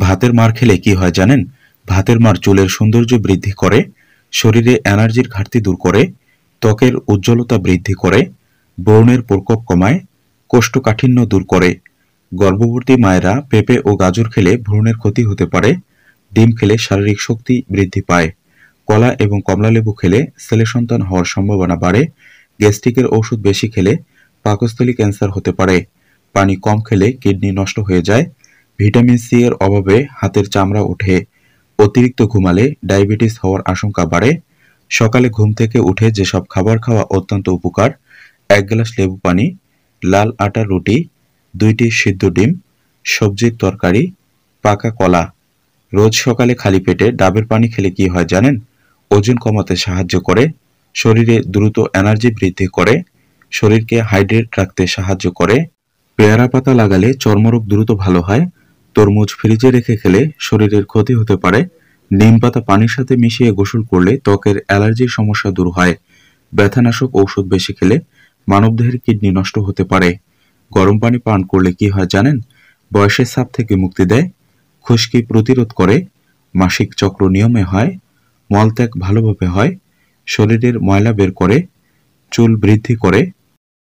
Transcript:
ভাতের মাড় খেলে কি হয় জানেন? ভাতের মাড় চুলের সৌন্দর্য বৃদ্ধি করে, শরীরে এনার্জির ঘাটতি দূর করে, ত্বকের উজ্জ্বলতা বৃদ্ধি করে, ব্রণের প্রকোপ কমায়, কোষ্ঠকাঠিন্য দূর করে। গর্ভবতী মায়েরা পেঁপে ও গাজর খেলে ভ্রূণের ক্ষতি হতে পারে। ডিম খেলে শারীরিক শক্তি বৃদ্ধি পায়। কলা এবং কমলালেবু খেলে ছেলে সন্তান হওয়ার সম্ভাবনা বাড়ে। গ্যাস্ট্রিকের ওষুধ বেশি খেলে পাকস্থলী ক্যান্সার হতে পারে। পানি কম খেলে কিডনি নষ্ট হয়ে যায়। ভিটামিন সি এর অভাবে হাতের চামড়া ওঠে। অতিরিক্ত ঘুমালে ডায়াবেটিস হওয়ার আশঙ্কা বাড়ে। সকালে ঘুম থেকে উঠে যেসব খাবার খাওয়া অত্যন্ত উপকার: 1 গ্লাস লেবু পানি, লাল আটার রুটি, 2টি সিদ্ধ ডিম, সবজির তরকারি, পাকা কলা। রোজ সকালে খালি পেটে ডাবের পানি খেলে কি হয় জানেন? ওজন কমাতে সাহায্য করে, শরীরে দ্রুত এনার্জি বৃদ্ধি করে, শরীরকে হাইড্রেট রাখতে সাহায্য করে। পেয়ারা পাতা লাগালে চর্মরোগ দ্রুত ভালো হয়। তরমুজ ফ্রিজে রেখে খেলে শরীরের ক্ষতি হতে পারে। নিম পাতা পানির সাথে মিশিয়ে গোসল করলে ত্বকের অ্যালার্জির সমস্যা দূর হয়। ব্যথানাশক ঔষধ বেশি খেলে মানবদেহের কিডনি নষ্ট হতে পারে। গরম পানি পান করলে কি হয় জানেন? বয়সের চাপ থেকে মুক্তি দেয়, খুশকি প্রতিরোধ করে, মাসিক চক্র নিয়মে হয়, মলত্যাগ ভালোভাবে হয়, শরীরের ময়লা বের করে, চুল বৃদ্ধি করে,